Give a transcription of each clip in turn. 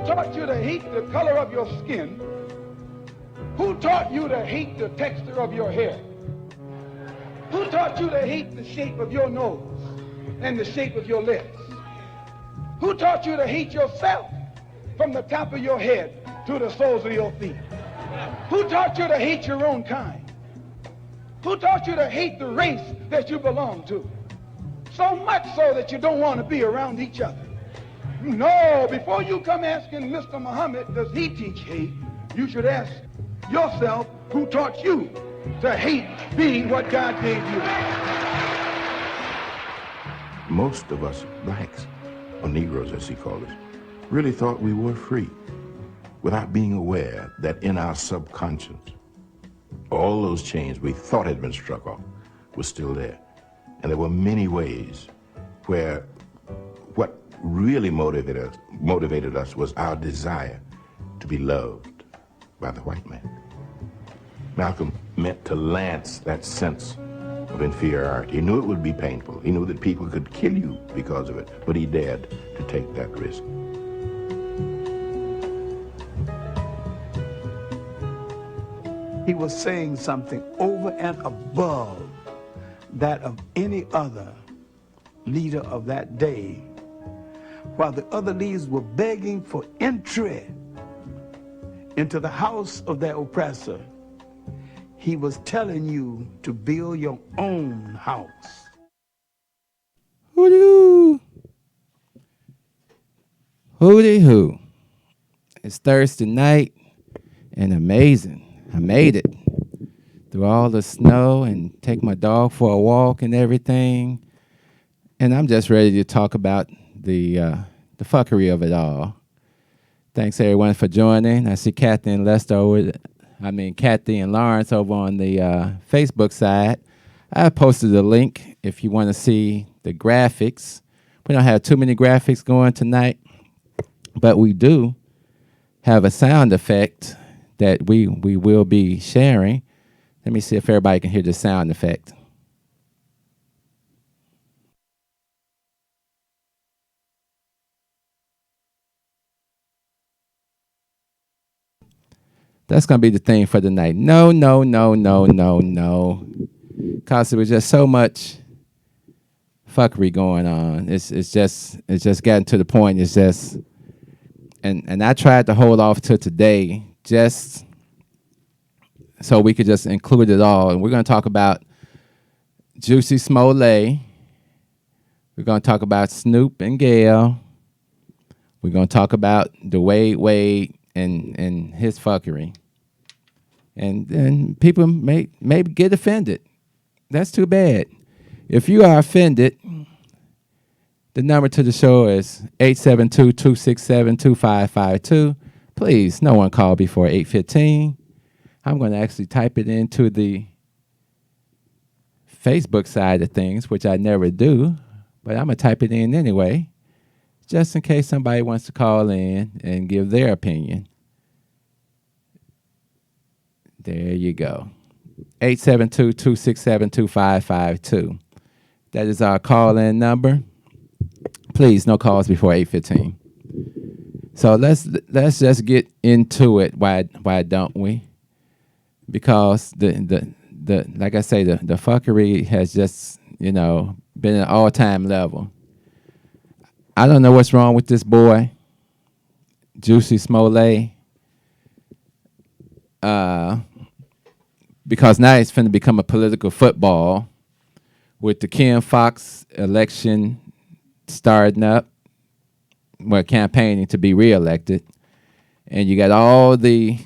taught you to hate the color of your skin? Who taught you to hate the texture of your hair? Who taught you to hate the shape of your nose and the shape of your lips? Who taught you to hate yourself from the top of your head to the soles of your feet? Who taught you to hate your own kind? Who taught you to hate the race that you belong to? So much so that you don't want to be around each other. No, before you come asking Mr. Muhammad, does he teach hate? You should ask yourself, who taught you to hate being what God gave you? Most of us blacks, or Negroes as he called us, really thought we were free without being aware that in our subconscious, all those chains we thought had been struck off were still there. And there were many ways where what really motivated us was our desire to be loved by the white man. Malcolm meant to lance that sense of inferiority. He knew it would be painful. He knew that people could kill you because of it, but he dared to take that risk. He was saying something over and above that of any other leader of that day, while the other leaders were begging for entry into the house of their oppressor. He was telling you to build your own house. Hooty-hoo. Hooty-hoo. It's Thursday night and amazing. I made it through all the snow and take my dog for a walk and everything. And I'm just ready to talk about the fuckery of it all. Thanks everyone for joining. I see Kathy and Kathy and Lawrence over on the Facebook side. I posted a link if you want to see the graphics. We don't have too many graphics going tonight, but we do have a sound effect that we will be sharing. Let me see if everybody can hear the sound effect. That's going to be the thing for the night. No. Because there was just so much fuckery going on. It's just gotten to the point. It's just, and I tried to hold off till today just so we could just include it all. And we're going to talk about Jussie Smollett. We're going to talk about Snoop and Gayle. We're going to talk about Dwayne Wade and his fuckery. And people may get offended. That's too bad. If you are offended, the number to the show is 872-267-2552. Please, no one call before 8:15. I'm going to actually type it into the Facebook side of things, which I never do, but I'm going to type it in anyway, just in case somebody wants to call in and give their opinion. There you go. 872-267-2552. That is our call-in number. Please, no calls before 8:15. So let's just get into it. Why don't we? Because the like I say, the fuckery has just, been at an all-time level. I don't know what's wrong with this boy, Jussie Smollett. Because now it's finna become a political football with the Kim Foxx election starting up. We're campaigning to be reelected. And you got all the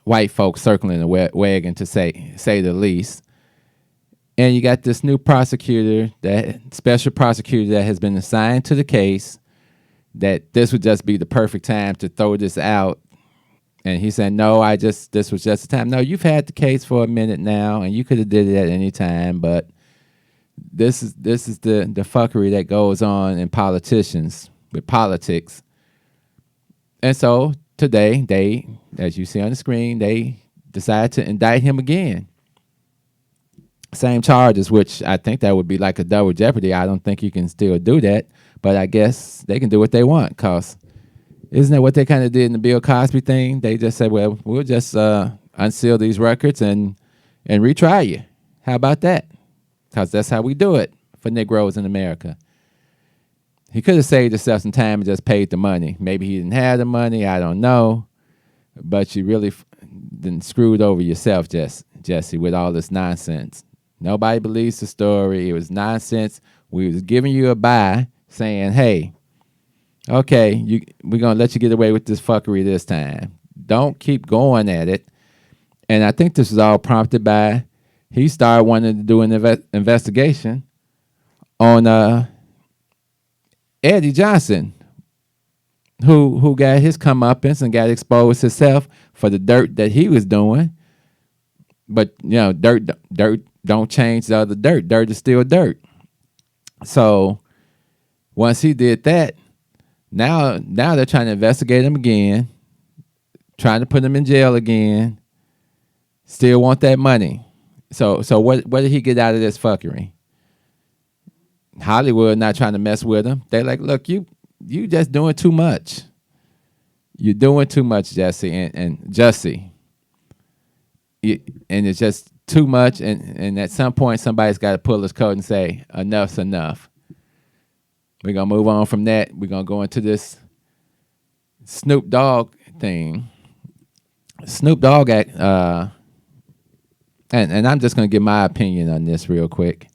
white folks circling the wagon, to say the least. And you got this new special prosecutor that has been assigned to the case, that this would just be the perfect time to throw this out. And he said, no, this was just the time. No, you've had the case for a minute now, and you could have did it at any time, but this is the fuckery that goes on in politics. And so today, they, as you see on the screen, they decided to indict him again. Same charges, which I think that would be like a double jeopardy. I don't think you can still do that. But I guess they can do what they want, because isn't that what they kind of did in the Bill Cosby thing? They just said, well, we'll just unseal these records and retry you. How about that? Because that's how we do it for Negroes in America. He could have saved himself some time and just paid the money. Maybe he didn't have the money. I don't know. But you really then screwed over yourself, Jesse, with all this nonsense. Nobody believes the story. It was nonsense. We was giving you a bye, saying, hey, okay, we're going to let you get away with this fuckery this time. Don't keep going at it. And I think this was all prompted by, he started wanting to do an investigation on Eddie Johnson, who got his comeuppance and got exposed himself for the dirt that he was doing. But, dirt don't change the other dirt. Dirt is still dirt. So once he did that, now they're trying to investigate him again, trying to put him in jail again, still want that money. So what did he get out of this fuckery? Hollywood not trying to mess with him. They like, look, you just doing too much. You're doing too much, Jesse and Jussie. And it's just too much. And at some point, somebody's got to pull his coat and say, enough's enough. We're going to move on from that. We're going to go into this Snoop Dogg thing. Snoop Dogg, and I'm just going to give my opinion on this real quick.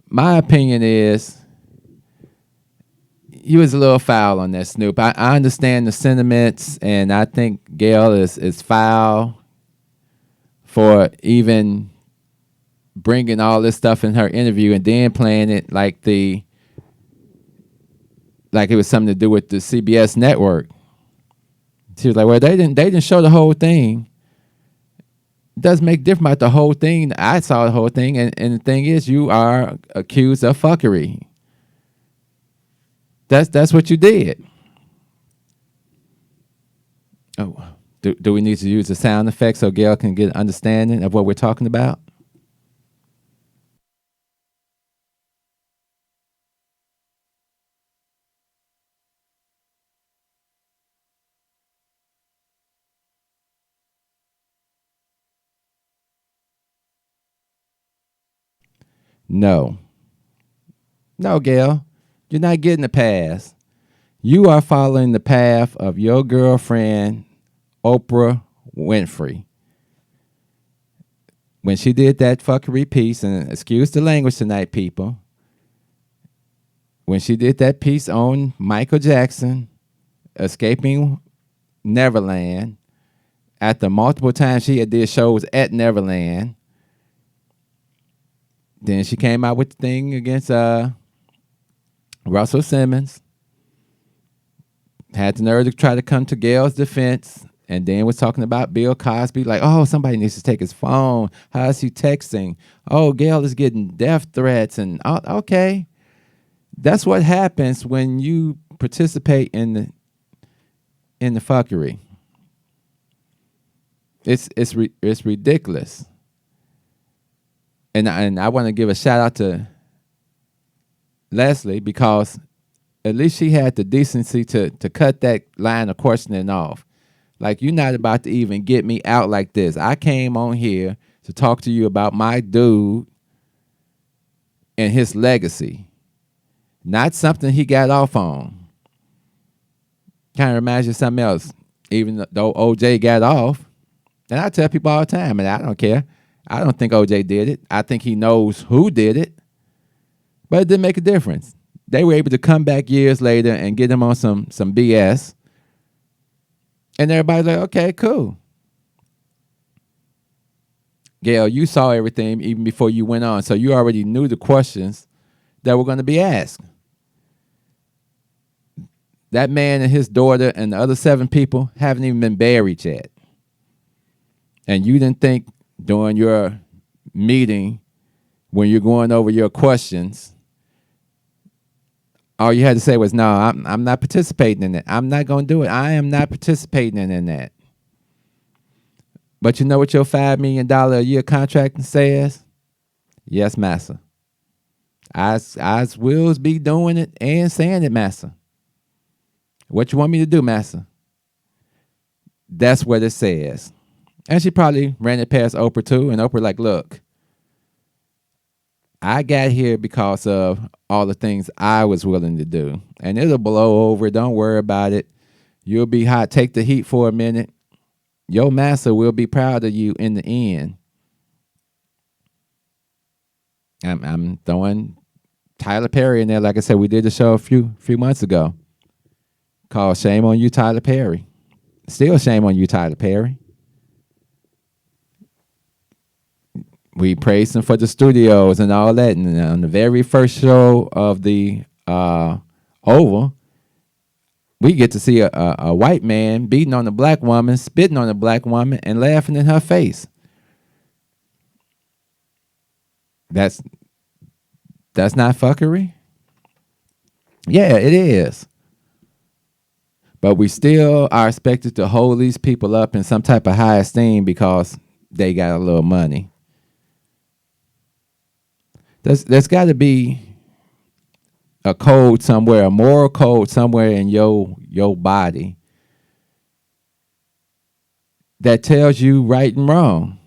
My opinion is you was a little foul on that, Snoop. I understand the sentiments, and I think Gayle is foul for even bringing all this stuff in her interview and then playing it like it was something to do with the CBS network. She was like, well, they didn't show the whole thing. It does make difference about the whole thing. I saw the whole thing, and the thing is, you are accused of fuckery. That's what you did. Oh, do we need to use the sound effect so Gayle can get an understanding of what we're talking about? No, Gayle, you're not getting a pass. You are following the path of your girlfriend, Oprah Winfrey. When she did that fuckery piece, and excuse the language tonight, people, when she did that piece on Michael Jackson, Escaping Neverland, after multiple times she had did shows at Neverland, then she came out with the thing against Russell Simmons. Had the nerve to try to come to Gayle's defense, and then was talking about Bill Cosby, like, oh, somebody needs to take his phone. How is he texting? Oh, Gayle is getting death threats, and okay. That's what happens when you participate in the fuckery. It's ridiculous. And I want to give a shout out to Leslie, because at least she had the decency to cut that line of questioning off. Like, you're not about to even get me out like this. I came on here to talk to you about my dude and his legacy, not something he got off on. Kind of reminds you of something else. Even though OJ got off, and I tell people all the time, and I don't care. I don't think OJ did it. I think he knows who did it. But it didn't make a difference. They were able to come back years later and get him on some BS. And everybody's like, okay, cool. Gayle, you saw everything even before you went on. So you already knew the questions that were going to be asked. That man and his daughter and the other 7 people haven't even been buried yet. And you didn't think during your meeting, when you're going over your questions, all you had to say was, no, I'm not participating in it. I'm not going to do it. I am not participating in that. But you know what your $5 million a year contract says? Yes, massa. I will be doing it and saying it, Massa. What you want me to do, Massa? That's what it says. And she probably ran it past Oprah too. And Oprah like, look, I got here because of all the things I was willing to do. And it'll blow over. Don't worry about it. You'll be hot. Take the heat for a minute. Your master will be proud of you in the end. I'm throwing Tyler Perry in there. Like I said, we did the show a few months ago called Shame on You, Tyler Perry. Still shame on you, Tyler Perry. We praised him for the studios and all that. And on the very first show of the Oval, we get to see a white man beating on a black woman, spitting on a black woman, and laughing in her face. That's not fuckery? Yeah, it is. But we still are expected to hold these people up in some type of high esteem because they got a little money. There's got to be a code somewhere, a moral code somewhere in your body that tells you right and wrong.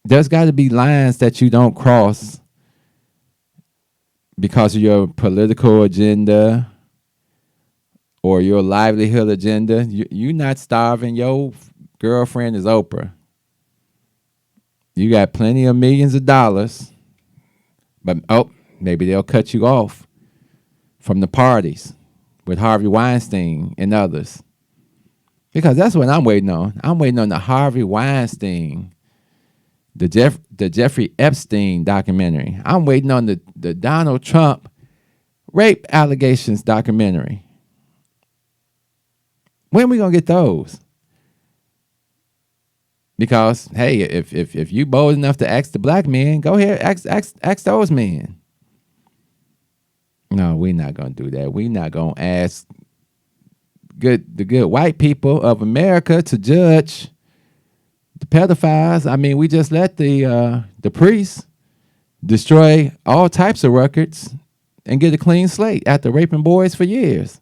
There's got to be lines that you don't cross because of your political agenda or your livelihood agenda. You're not starving. Your girlfriend is Oprah. You got plenty of millions of dollars, but maybe they'll cut you off from the parties with Harvey Weinstein and others. Because that's what I'm waiting on. I'm waiting on the Harvey Weinstein, the Jeffrey Epstein documentary. I'm waiting on the Donald Trump rape allegations documentary. When are we going to get those? Because, hey, if you bold enough to ask the black men, go ahead, ask those men. No, we're not going to do that. We're not going to ask the good white people of America to judge the pedophiles. I mean, we just let the priests destroy all types of records and get a clean slate after raping boys for years.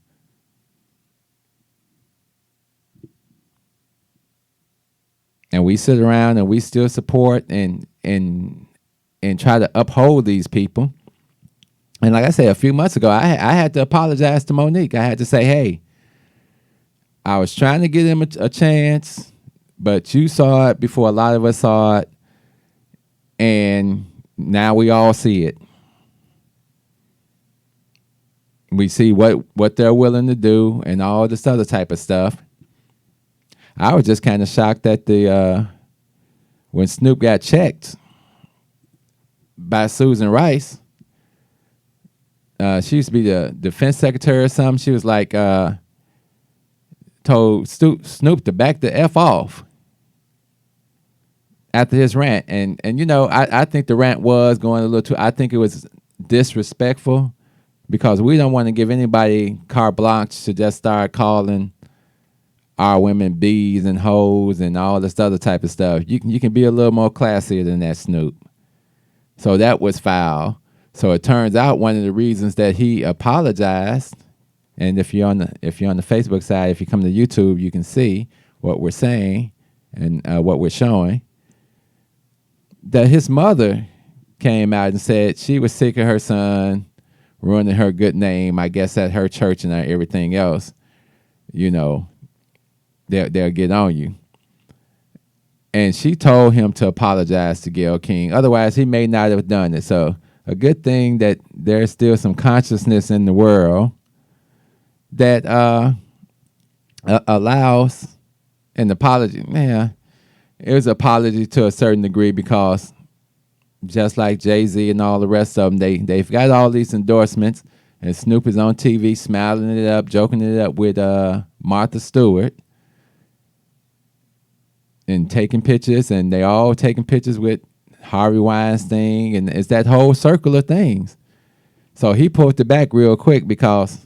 And we sit around and we still support and try to uphold these people. And like I said, a few months ago, I had to apologize to Monique. I had to say, hey, I was trying to give him a chance, but you saw it before a lot of us saw it. And now we all see it. We see what they're willing to do and all this other type of stuff. I was just kind of shocked that when Snoop got checked by Susan Rice, she used to be the defense secretary or something. She was like, told Snoop to back the F off after his rant. And you know, I think the rant was going a little too, I think it was disrespectful because we don't want to give anybody carte blanche to just start calling our women bees and hoes and all this other type of stuff. You can be a little more classier than that, Snoop. So that was foul. So it turns out one of the reasons that he apologized, and if you're on the Facebook side, if you come to YouTube, you can see what we're saying and what we're showing. That his mother came out and said she was sick of her son ruining her good name, I guess, at her church and everything else. You know, they'll get on you. And she told him to apologize to Gayle King. Otherwise, he may not have done it. So a good thing that there's still some consciousness in the world that allows an apology. Man, it was an apology to a certain degree because just like Jay-Z and all the rest of them, they've got all these endorsements, and Snoop is on TV smiling it up, joking it up with Martha Stewart and taking pictures, and they all taking pictures with Harvey Weinstein, and it's that whole circle of things. So he pulled it back real quick because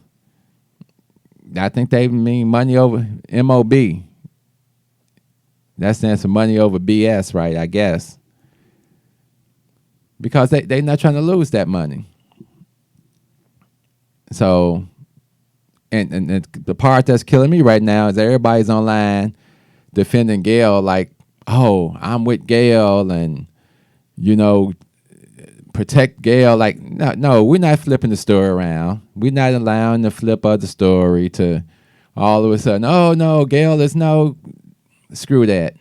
I think they mean money over MOB. That stands for money over BS, right? I guess. because they're not trying to lose that money. So, and the part that's killing me right now is everybody's online defending Gayle like, oh, I'm with Gayle and, protect Gayle. Like, no, we're not flipping the story around. We're not allowing the flip of the story to all of a sudden, oh, no, Gayle is no, screw that.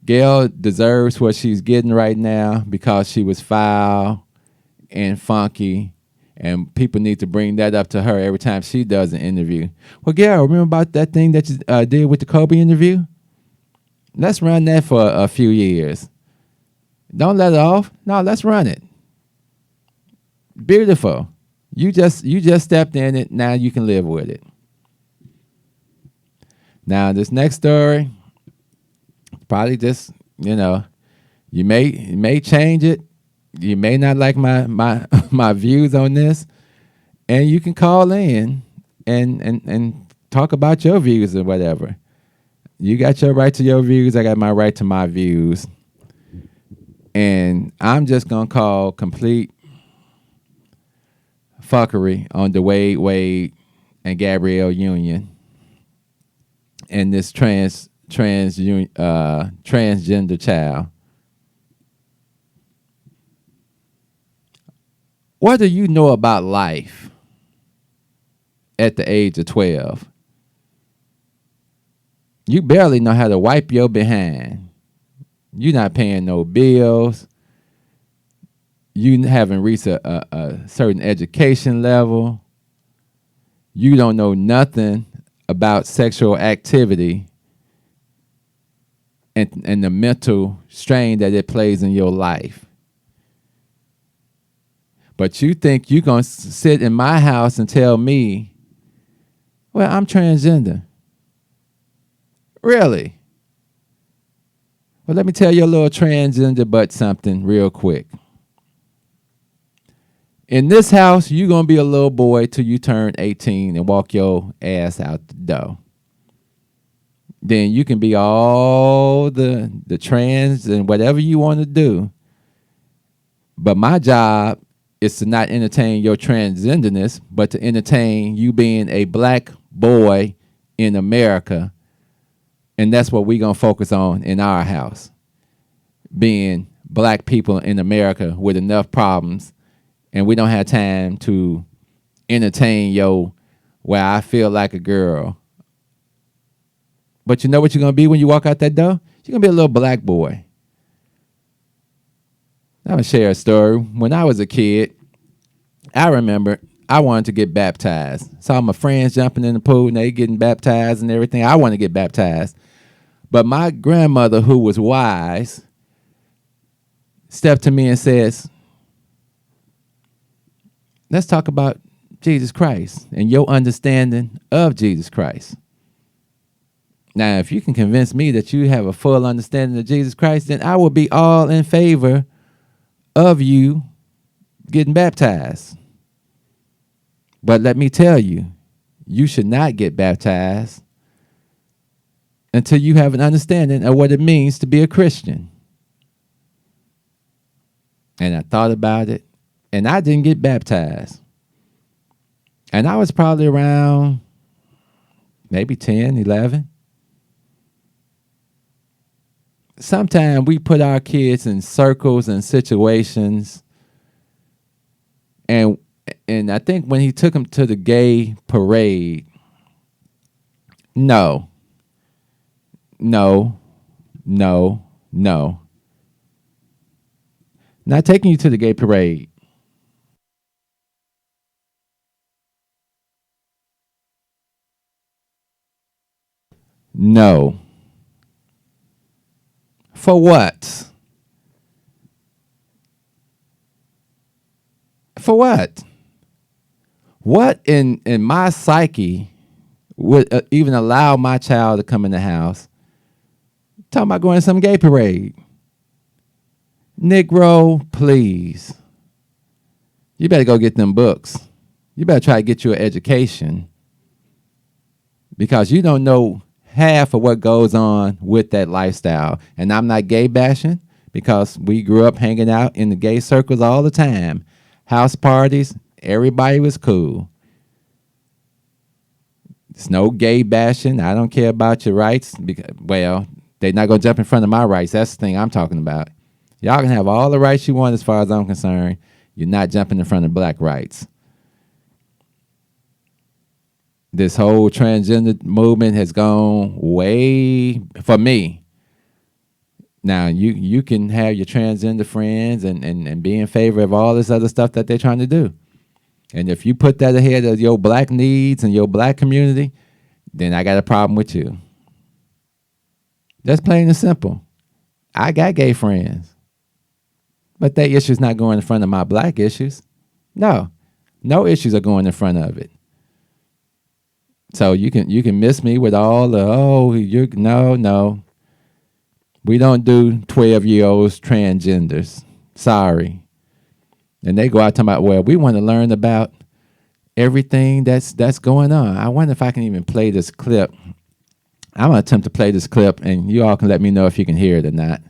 Gayle deserves what she's getting right now because she was foul and funky, and people need to bring that up to her every time she does an interview. Well, Gayle, remember about that thing that you did with the Kobe interview? Let's run that for a few years. Don't let it off. No, let's run it. Beautiful. You just stepped in it. Now you can live with it. Now this next story, probably just, you may change it. You may not like my views on this, and you can call in and talk about your views or whatever. You got your right to your views. I got my right to my views. And I'm just going to call complete fuckery on the Wade and Gabrielle Union and this transgender child. What do you know about life at the age of 12? You barely know how to wipe your behind. You're not paying no bills. You haven't reached a certain education level. You don't know nothing about sexual activity and the mental strain that it plays in your life. But you think you're going to sit in my house and tell me, well, I'm transgender. Really? Well, let me tell you a little transgender but something real quick. In this house, you're going to be a little boy till you turn 18 and walk your ass out the door. Then you can be all the trans and whatever you want to do. But my job is to not entertain your transgenderness, but to entertain you being a black boy in America. And that's what we're going to focus on in our house. Being black people in America with enough problems. And we don't have time to entertain where I feel like a girl. But you know what you're going to be when you walk out that door? You're going to be a little black boy. I'm going to share a story. When I was a kid, I remember I wanted to get baptized. Saw my friends jumping in the pool and they getting baptized and everything. I wanted to get baptized. But my grandmother, who was wise, stepped to me and says, let's talk about Jesus Christ and your understanding of Jesus Christ. Now, if you can convince me that you have a full understanding of Jesus Christ, then I will be all in favor of you getting baptized. But let me tell you, you should not get baptized until you have an understanding of what it means to be a Christian. And I thought about it, and I didn't get baptized. And I was probably around maybe 10, 11. Sometimes we put our kids in circles and situations. And I think when he took them to the gay parade, no. Not taking you to the gay parade. No. For what? For what? What in my psyche would even allow my child to come in the house? Talking about going to some gay parade. Negro, please. You better go get them books. You better try to get you an education. Because you don't know half of what goes on with that lifestyle. And I'm not gay bashing, because we grew up hanging out in the gay circles all the time. House parties, everybody was cool. It's no gay bashing. I don't care about your rights. Because, well, they're not going to jump in front of my rights. That's the thing I'm talking about. Y'all can have all the rights you want as far as I'm concerned. You're not jumping in front of black rights. This whole transgender movement has gone way, for me. Now, you can have your transgender friends and be in favor of all this other stuff that they're trying to do. And if you put that ahead of your black needs and your black community, then I got a problem with you. That's plain and simple. I got gay friends. But that issue's not going in front of my black issues. No issues are going in front of it. So you can miss me with all the, no. We don't do 12-year-olds transgenders. Sorry. And they go out talking about, well, we want to learn about everything that's going on. I wonder if I can even play this clip. I'm going to attempt to play this clip, and you all can let me know if you can hear it or not.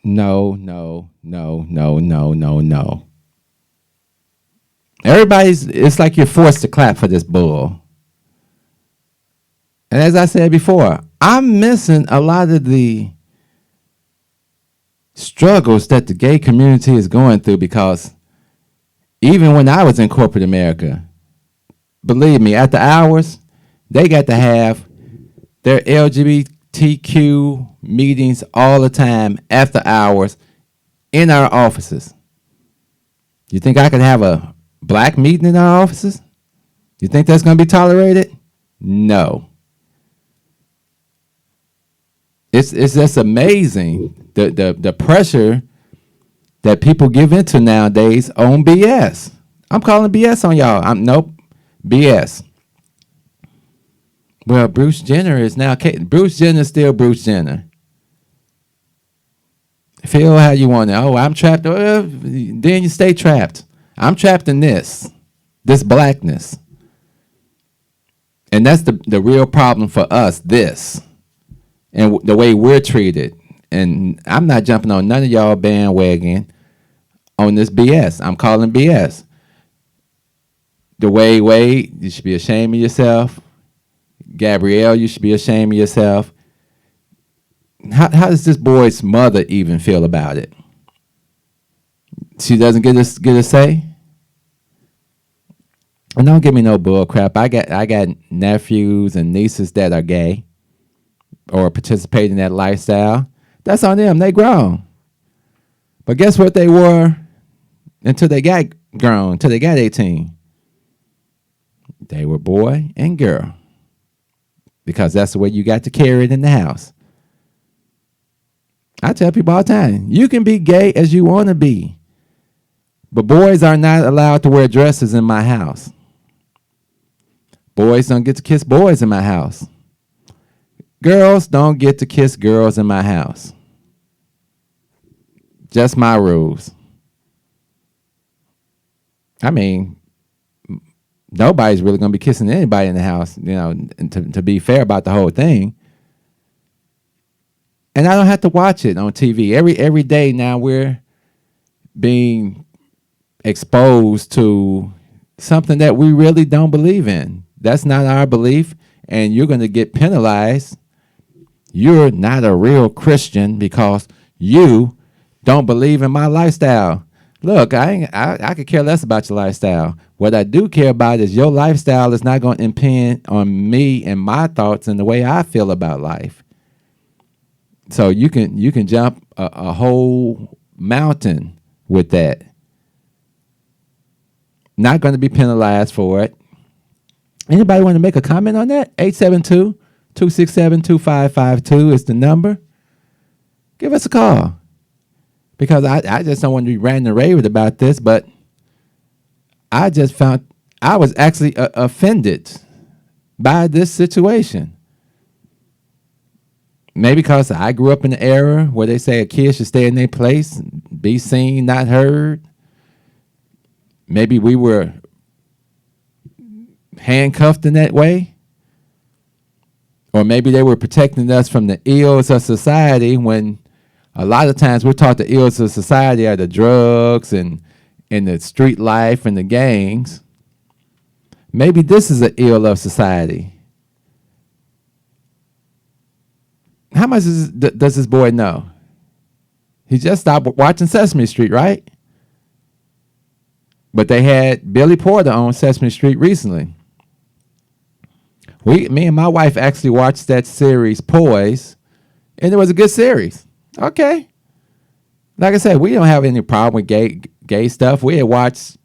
No. It's like you're forced to clap for this bull. And as I said before, I'm missing a lot of the struggles that the gay community is going through, because even when I was in corporate America, believe me, at the hours, they got to have their LGBTQ meetings all the time after hours in our offices. You think I could have a black meeting in our offices? You think that's going to be tolerated? No. It's just amazing the pressure that people give into nowadays on BS. I'm calling BS on y'all. Nope, BS. Well, Bruce Jenner is now Bruce Jenner is still Bruce Jenner. Feel how you want it. Oh, I'm trapped. Then you stay trapped. I'm trapped in this blackness. And that's the real problem for us, this. And the way we're treated. And I'm not jumping on none of y'all bandwagon on this BS. I'm calling BS. The way Wade, you should be ashamed of yourself. Gabrielle, you should be ashamed of yourself. How does this boy's mother even feel about it? She doesn't get a say? And don't give me no bull crap. I got nephews and nieces that are gay or participate in that lifestyle. That's on them. They grown. But guess what they were until they got grown, until they got 18? They were boy and girl. Because that's the way you got to carry it in the house. I tell people all the time, you can be gay as you want to be. But boys are not allowed to wear dresses in my house. Boys don't get to kiss boys in my house. Girls don't get to kiss girls in my house. Just my rules. I mean, nobody's really going to be kissing anybody in the house, you know, to be fair about the whole thing. And I don't have to watch it on TV. Every day now we're being exposed to something that we really don't believe in. That's not our belief, and you're going to get penalized. You're not a real Christian because you don't believe in my lifestyle. Look, I could care less about your lifestyle. What I do care about is your lifestyle is not going to impinge on me and my thoughts and the way I feel about life. So you can jump a whole mountain with that. Not going to be penalized for it. Anybody want to make a comment on that? 872-267-2552 is the number. Give us a call. Because I just don't want to be ranting and raving about this, but I just found I was actually offended by this situation. Maybe because I grew up in an era where they say a kid should stay in their place, be seen, not heard. Maybe we were handcuffed in that way. Or maybe they were protecting us from the ills of society when a lot of times we're taught the ills of society are the drugs and the street life and the gangs. Maybe this is an ill of society. How much does this boy know? He just stopped watching Sesame Street, right? But they had Billy Porter on Sesame Street recently. Me and my wife actually watched that series, Poise, and it was a good series. Okay. Like I said, we don't have any problem with gay stuff. We had watched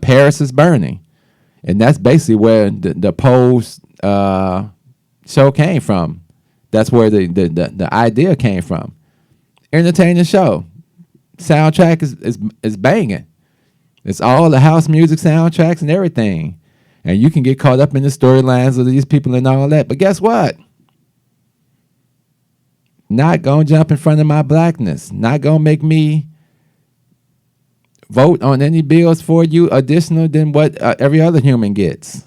Paris is Burning, and that's basically where the Pose show came from. That's where the idea came from. Entertaining show. Soundtrack is banging. It's all the house music soundtracks and everything. And you can get caught up in the storylines of these people and all that. But guess what? Not going to jump in front of my blackness. Not going to make me vote on any bills for you additional than what every other human gets.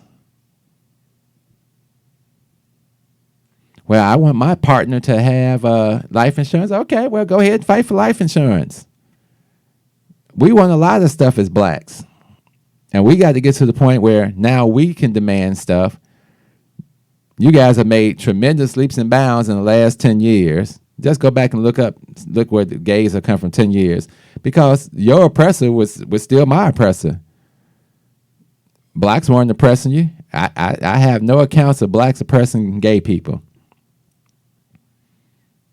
Well, I want my partner to have life insurance. Okay, well, go ahead and fight for life insurance. We want a lot of stuff as blacks. And we got to get to the point where now we can demand stuff. You guys have made tremendous leaps and bounds in the last 10 years. Just go back and look where the gays have come from 10 years. Because your oppressor was still my oppressor. Blacks weren't oppressing you. I have no accounts of blacks oppressing gay people.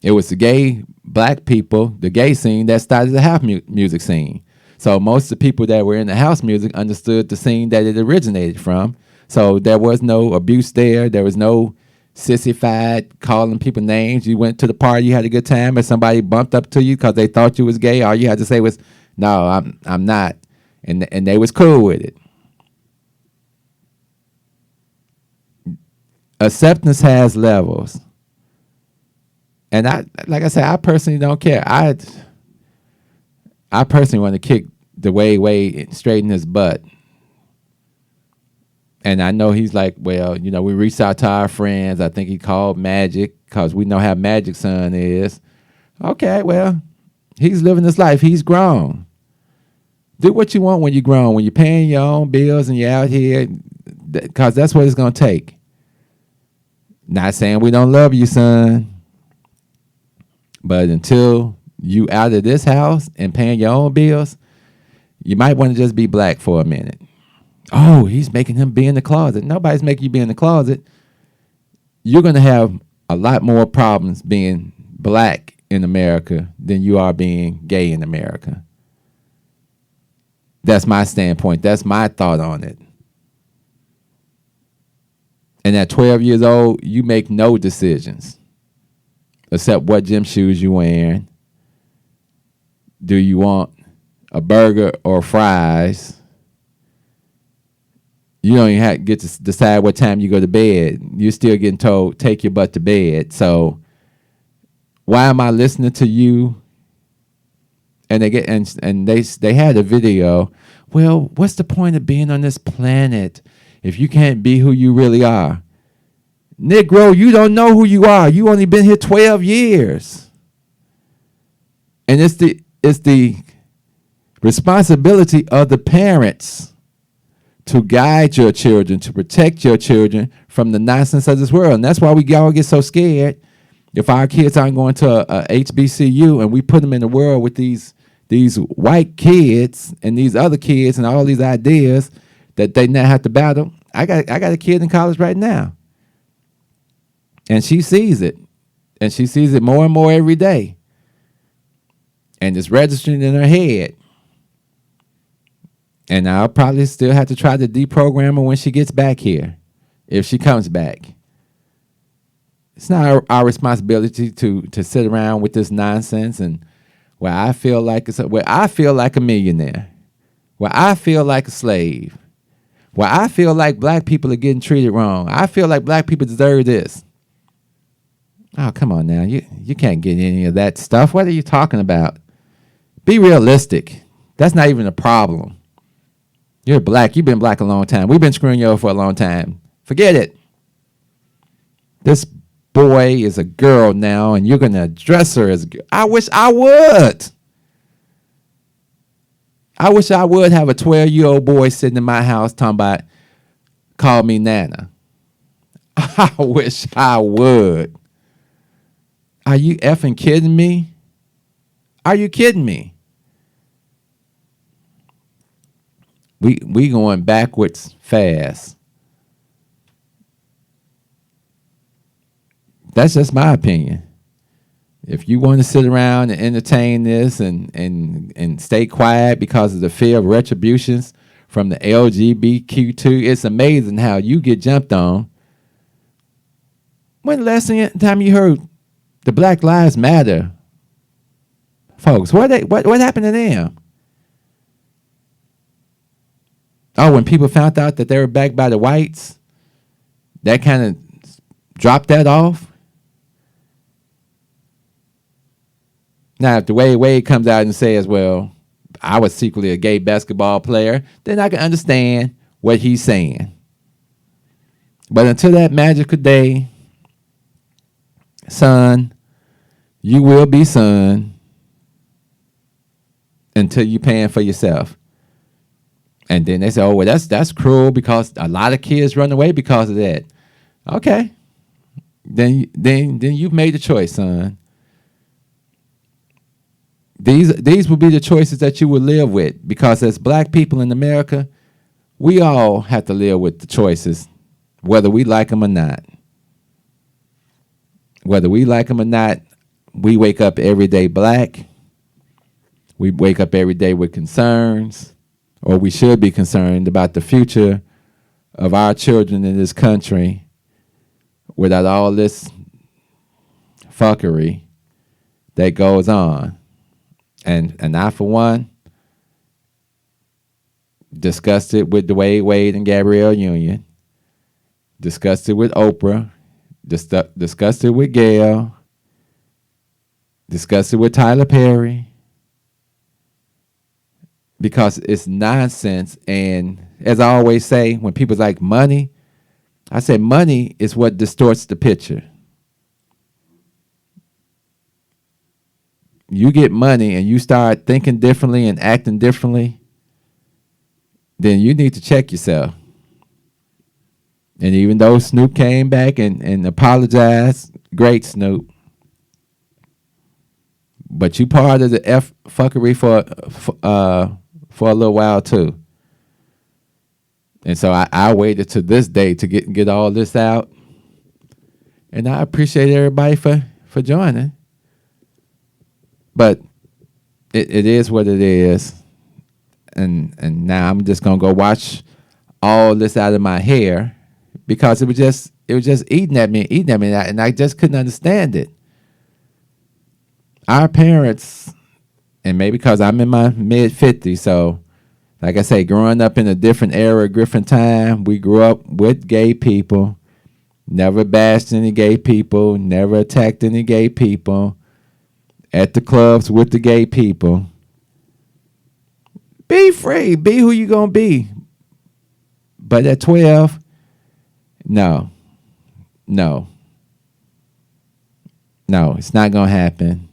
It was the gay black people, the gay scene, that started the house music scene. So most of the people that were in the house music understood the scene that it originated from. So there was no abuse there. There was no sissified calling people names. You went to the party, you had a good time, and somebody bumped up to you because they thought you was gay. All you had to say was, "No, I'm not," and they was cool with it. Acceptance has levels. And like I said, I personally don't care. I personally want to kick the Wade straight in his butt. And I know he's like, well, we reached out to our friends. I think he called Magic because we know how Magic's son is. Okay, well, he's living his life. He's grown. Do what you want when you're grown. When you're paying your own bills and you're out here, because that's what it's going to take. Not saying we don't love you, son. But until you out of this house and paying your own bills, you might want to just be black for a minute. Oh, he's making him be in the closet. Nobody's making you be in the closet. You're going to have a lot more problems being black in America than you are being gay in America. That's my standpoint. That's my thought on it. And at 12 years old, you make no decisions except what gym shoes you wearing. Do you want a burger or fries? You don't even have to get to decide what time you go to bed. You're still getting told, take your butt to bed. So why am I listening to you? And they had a video. Well, what's the point of being on this planet if you can't be who you really are? Negro, you don't know who you are. You only been here 12 years. And it's the responsibility of the parents to guide your children, to protect your children from the nonsense of this world. And that's why we all get so scared if our kids aren't going to a HBCU and we put them in the world with these white kids and these other kids and all these ideas that they now have to battle. I got a kid in college right now, and she sees it, and she sees it more and more every day, and it's registering in her head. And I'll probably still have to try to deprogram her when she gets back here, if she comes back. It's not our responsibility to sit around with this nonsense and where I feel like a millionaire, where I feel like a slave, where I feel like black people are getting treated wrong. I feel like black people deserve this. Oh, come on now. You can't get any of that stuff. What are you talking about? Be realistic. That's not even a problem. You're black. You've been black a long time. We've been screwing you over for a long time. Forget it. This boy is a girl now, and you're going to address her as a girl. I wish I would. I wish I would have a 12-year-old boy sitting in my house talking about, call me Nana. I wish I would. Are you effing kidding me? Are you kidding me? We going backwards fast. That's just my opinion. If you want to sit around and entertain this and stay quiet because of the fear of retributions from the LGBTQ2, it's amazing how you get jumped on. When the last time you heard the Black Lives Matter folks, what happened to them? Oh, when people found out that they were backed by the whites, that kind of dropped that off. Now, if Dwayne Wade comes out and says, well, I was secretly a gay basketball player, then I can understand what he's saying. But until that magical day, son, you will be son until you're paying for yourself. And then they say, oh, well, that's cruel because a lot of kids run away because of that. Okay. Then you've made the choice, son. These will be the choices that you will live with, because as black people in America, we all have to live with the choices, whether we like them or not. Whether we like them or not, we wake up every day black. We wake up every day with concerns, or we should be concerned about the future of our children in this country without all this fuckery that goes on. And I, for one, discussed it with Dwayne Wade and Gabrielle Union, discussed it with Oprah, discussed it with Gail, discussed it with Tyler Perry, because it's nonsense. And as I always say, when people like money, I say money is what distorts the picture. You get money and you start thinking differently and acting differently, then you need to check yourself. And even though Snoop came back and apologized, great Snoop, but you part of the fuckery for a little while too. And so I waited to this day to get all this out. And I appreciate everybody for joining. But it is what it is. And now I'm just gonna go wash all this out of my hair, because it was just eating at me, and I just couldn't understand it. Our parents, and maybe because I'm in my mid-50s, so like I say, growing up in a different era, different time, we grew up with gay people, never bashed any gay people, never attacked any gay people, at the clubs with the gay people. Be free. Be who you going to be. But at 12, no, it's not going to happen.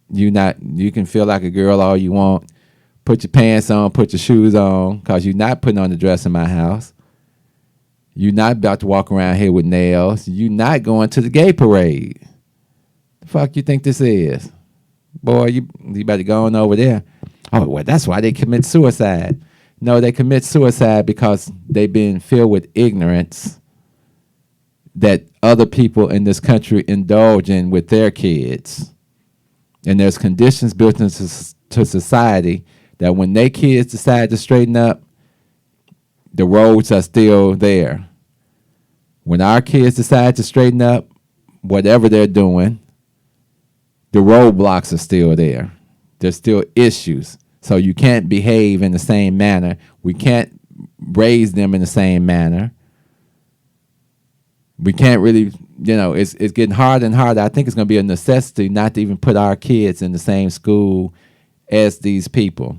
You can feel like a girl all you want, Put your pants on, put your shoes on, because you're not putting on the dress in my house. You're not about to walk around here with nails. You're not going to the gay parade. The fuck you think this is? Boy, you better go on over there. Oh, well, that's why they commit suicide. No, they commit suicide because they've been filled with ignorance that other people in this country indulge in with their kids. And there's conditions built into society that when their kids decide to straighten up, the roads are still there. When our kids decide to straighten up, whatever they're doing, the roadblocks are still there. There's still issues. So you can't behave in the same manner. We can't raise them in the same manner. We can't really, it's getting harder and harder. I think it's going to be a necessity not to even put our kids in the same school as these people,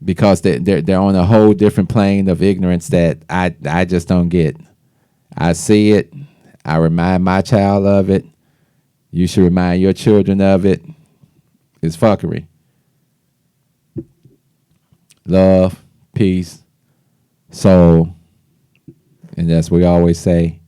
because they're on a whole different plane of ignorance that I just don't get. I see it. I remind my child of it. You should remind your children of it. It's fuckery. Love, peace, soul, and as we always say,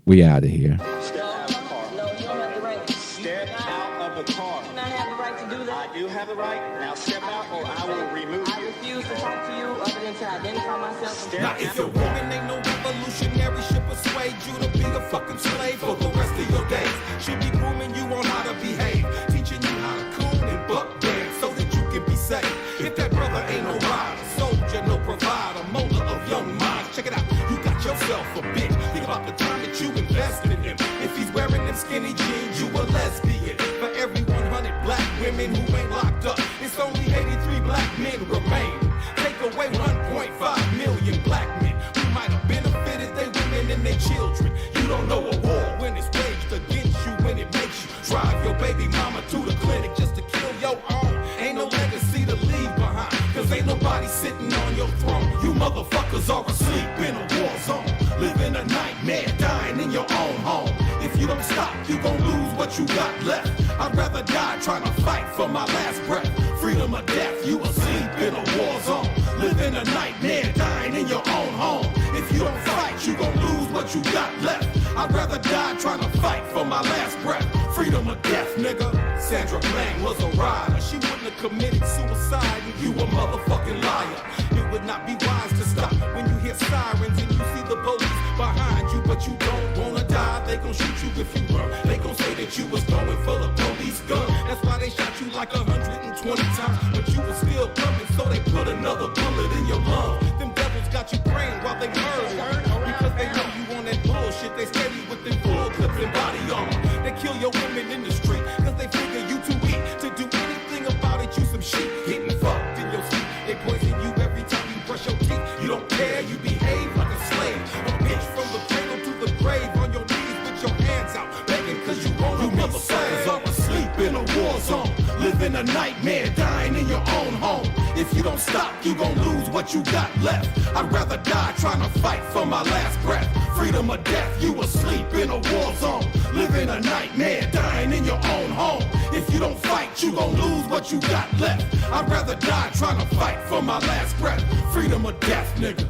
we out of here. Step out of the car. No, you don't have the right. Step out of the car. You do not have the right to do that. I do have the right. Now step out or I will remove I you. refuse to talk to you other than to identify myself. Step If your woman ain't no revolutionary, she'll persuade you to be a fucking slave for the rest of your days. She'll be grooming you on how to behave, teaching you how to coon and buck dance so that you can be safe. If that brother ain't no rider, soldier, no provider, molder of young minds, check it out, you got yourself a bitch. Think about the time that you invest in him. If he's wearing them skinny jeans, you a lesbian. For every 100 black women who ain't locked up, it's only 83 black men remain. Take away 1.5 million black men who might have benefited their women and their children. You don't know a war when it's waged against you, when it makes you drive your baby mama to the clinic just to kill your own. Ain't no legacy to leave behind, cause ain't nobody sitting on your throne. You motherfuckers are asleep in a war zone, living a nightmare, dying in your own home. If you don't stop, you gon' lose what you got left. I'd rather die trying to fight for my last breath. Freedom or death, you asleep in a war zone, living a nightmare, dying in your own home. If you don't fight, you gon' lose what you got left. I'd rather die trying to fight for my last breath. Freedom or death, nigga. Sandra Bland was a rider. She wouldn't have committed suicide. You a motherfucking liar. It would not be wise to stop when you hear sirens and you see the police behind you, but you don't wanna die. They gon' shoot you if you run. They gon' say that you was going for the police gun. That's why they shot you like 120 times, but you was still coming, so they put another bullet in your lung. Them devils got you praying while they murder, because they know you on that bullshit. They steady with them bull clips and body armor. They kill your women in the street, cause they figure you too weak to do anything about it. You some shit, getting fucked in your sleep. They poison you every time you brush your teeth. You don't care, you behave like a slave. A bitch from the cradle to the grave, on your knees with your hands out, begging cause you won't. You motherfuckers are asleep in a war zone, living a nightmare, dying in your own home. If you don't stop, you gon' lose what you got left. I'd rather die trying to fight for my last breath. Freedom or death, you asleep in a war zone, living a nightmare, dying in your own home. If you don't fight, you gon' lose what you got left. I'd rather die trying to fight for my last breath. Freedom or death, nigga.